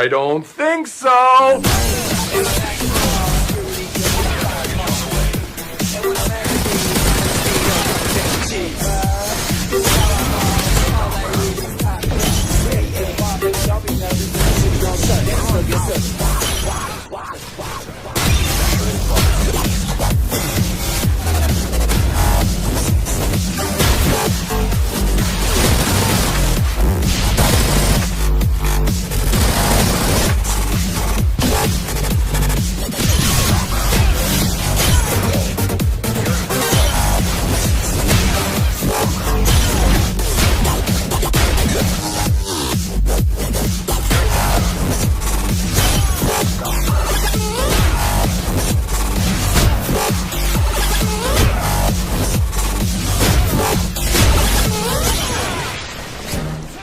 I don't think so.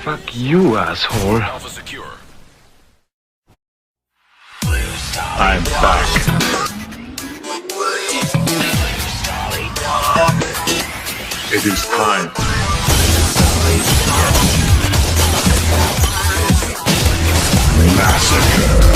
Fuck you, asshole. Alpha secure. I'm back. It is time. Massacre.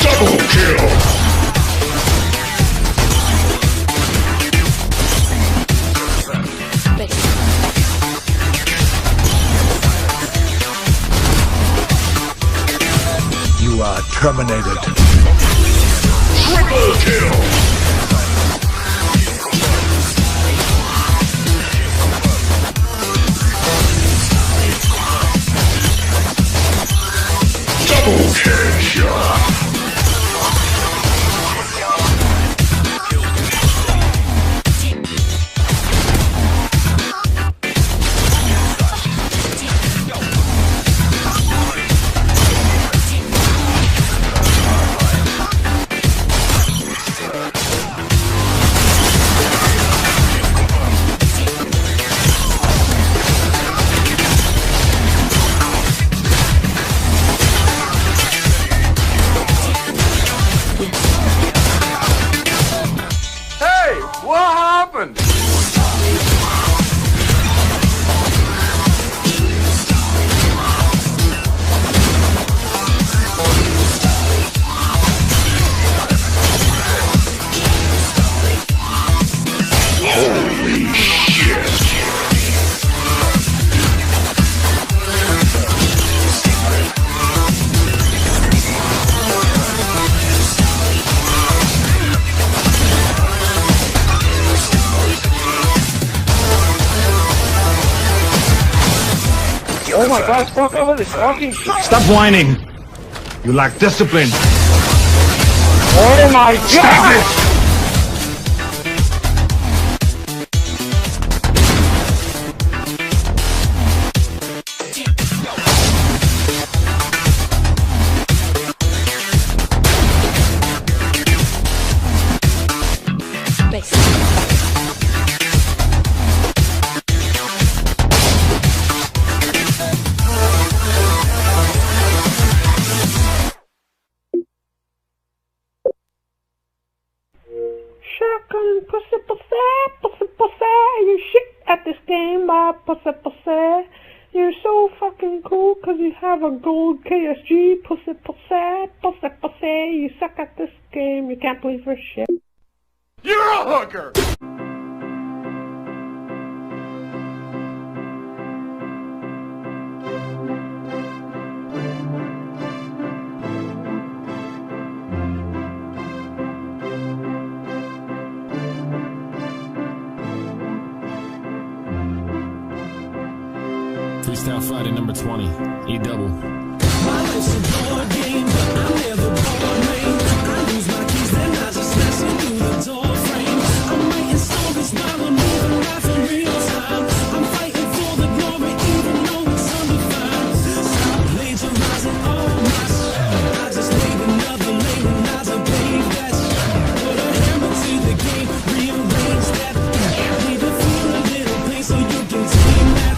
Double kill. You are terminated. Triple kill. Double headshot. What happened? Holy shit. Oh my god, fuck over this fucking shit. Stop whining. You lack discipline. Oh my god! Shotgun, pussy, you shit at this game, my pussy. You're so fucking cool cause you have a gold KSG, pussy. You suck at this game, you can't play for shit. You're a hooker! Freestyle Friday number 20. E-double. My life's a board game, but I'm never bored, man. I lose my keys, then I just smash it through the door frame. I'm writing stories while I'm living life in real time. I'm fighting for the glory, even though it's undefined. Stop plagiarizing all my shit. I just laid another lane and I just paved that shit. Put a hammer to the game, rearrange that. Need to feel a little pain so you can tame that.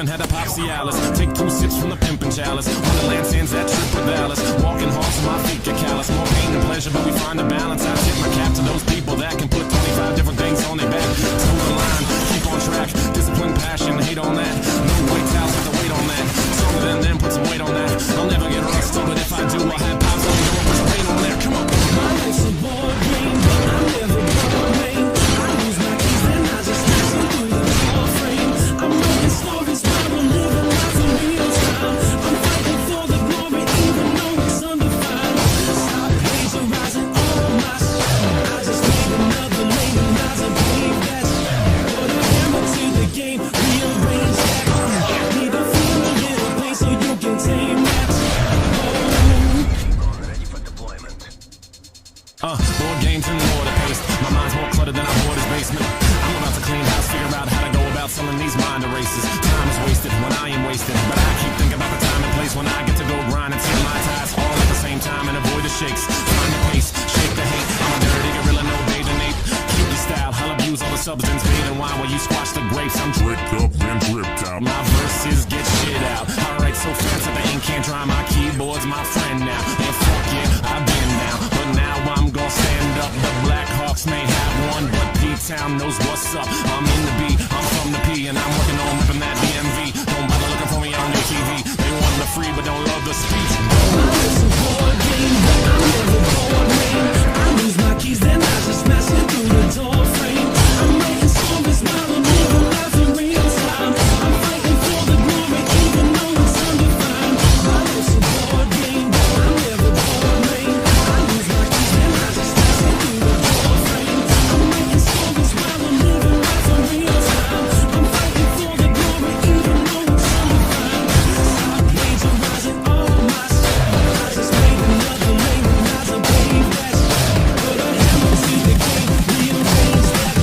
even had a pop Cialis. Take 2 sips from the pimpin' chalice. Wonderland sands that trip with Alice. Walking hard so my feet get callous. More pain than pleasure, but we find a balance. I tip my cap to those people that can put 25 different things on their back. Toe the line, keep on track. Discipline, passion, hate on that. No weight towels, have to wait on that. Stronger than them, put some weight on that. I'll never get rusty, but if I do, I'll have pops on me. Don't put some weight on there. Come on. My life's a board game, but I'm never bored, man. I lose my keys, then I just smash them through the door frame. I'm writing stories while I'm living life in real time. I'm fighting for the glory, even though it's undefined. Stop plagiarizing all my shit. I just made another lane and I just believe that. Put a hammer to the game, rearrange that. Need to feel a little pain so you can tame that. Board games in the order paste. My mind's more cluttered than I bought his basement. I'm about to clean house, figure out how to go about selling these mind erasers. Time is wasted when I am wasted, but I keep thinking about the time and place when I get to go grind and seal my ties all at the same time and avoid the shakes. Find the pace, shake the hate. I'm a dirty gorilla, no bathing ape. Keep the style, I'll abuse all the substance, beer and wine while you squash the grapes. I'm dripped up and dripped out. My verses get shit out. I write so fast that the ink can't dry. My keyboard's my friend now. And fuck yeah, I've been down, but now I'm gonna stand up. The Black Hawks may have one, but P-Town knows what's up. I'm in the B, I'm from the P, and I'm working on ripping that DMV. Don't bother looking for me on your TV. They want the free, but don't love the speech. My life's a board game, but I'm never bored, man. I lose my keys, then I just smash it through the door frame. I'm writing stories while I'm living life in real time. I'm fighting for the glory, even though it's undefined. My life's a board game, but I'm never bored, man. I lose my keys, then I just smash it through the door frame. I'm writing stories while I'm living life in real time. I'm fighting for the glory, even though it's undefined. Stop plagiarizing all my shit. I just made another lane and I just believe that. Put a hammer to the game, rearrange that.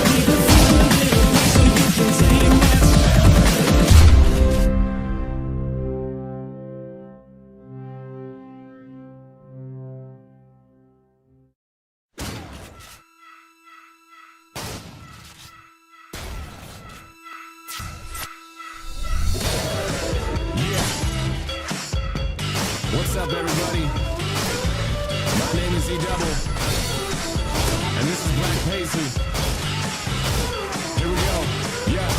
Need to feel a little pain so you can tame that. What's up, everybody? My name is E-Double, and this is Black Paisley. Here we go. Yeah.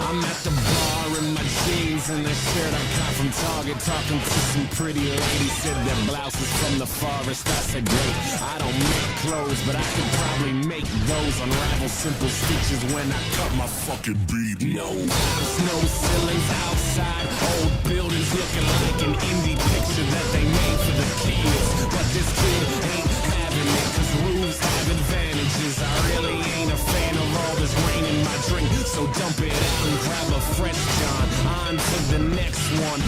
I'm at the bar in my jeans and the shirt I got from Target, talking to some pretty lady. Said their blouse is from the forest. I said, great. I don't make clothes, but I could probably make those. Unravel simple stitches when I cut my fucking beat. No walls, no ceilings outside. Old buildings looking like an indie picture that they made for the kids. But this kid ain't having it, cause roofs have advantages. I really ain't a fan of all this rain in my drink, so dump it out and grab a fresh John. On to the next one.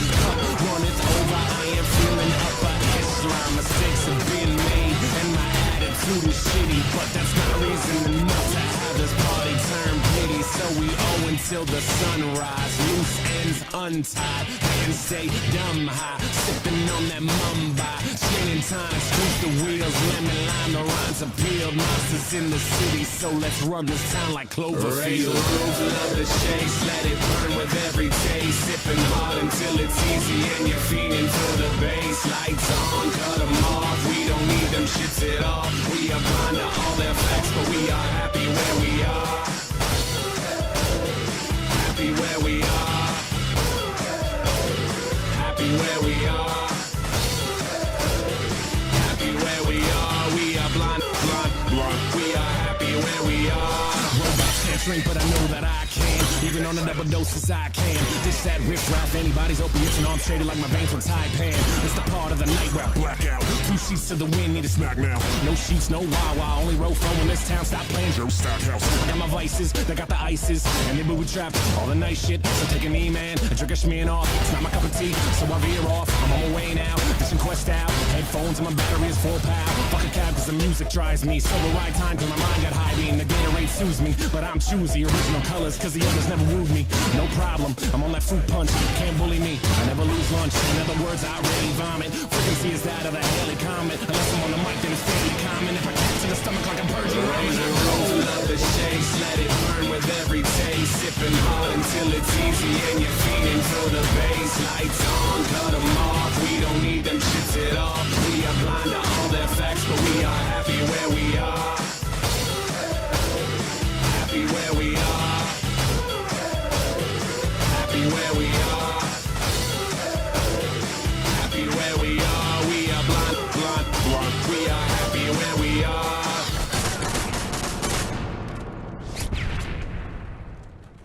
Run it over, I am feeling upper echelon. Mistakes have been made and my attitude is shitty, but that's not reason enough to have this party turn pity. So we owe until the sunrise. Loose ends untied, hands stay dumb high, sipping on that mumbai. Spinning time, squeeze the wheels, lemon lime, the rhymes appealed. Monsters in the city, so let's run this town like Cloverfield. Raise the roof, love the shakes, let it burn with every taste. Sipping hard until it's easy and you're feeding for the bass. Lights on, cut them off, we don't need them shits at all. We are blind to all their facts, but we are happy where we are. Happy where we are. Happy where we are. Happy where we are. We are blind, blind, blind. We are happy where we are. Robots can't drink, but I know that I can. Even on a double doses I can. This that riff-raff, anybody's opiates, and I'm shaded like my veins from Taipan. It's the part of the night where I black out. 2 sheets to the wind, need a smack now. No sheets, no wah-wah, only roll phone in this town. Stop playing Joe Stockhouse. I got my vices, they got the ices, and they booby trap all the nice shit. So take an E-man and drink a schmear off. It's not my cup of tea, so I veer off. I'm on my way now, dishing quest out. Headphones and my battery is full power. Fuck a cab cause the music drives me. Sober ride time cause my mind got high beam. The Gatorade soothes me, but I'm choosy. Original colors cause the others never wooed me. No problem, I'm on that fruit punch. Can't bully me, I never lose lunch. In other words, I rarely vomit. Frequency is that of a Haley Comet. Unless I'm on the mic, then it's fairly common. If I catch in the stomach like I'm purging rain. Raise the roof, love the shakes, let it burn with every taste. Sipping working hard until it's easy and you're feeding through the bass. Lights on, cut 'em off, we don't need them shits at all. We are blind to all their facts, but we are happy where we are. Happy where we are. Happy where we are. Happy where we are.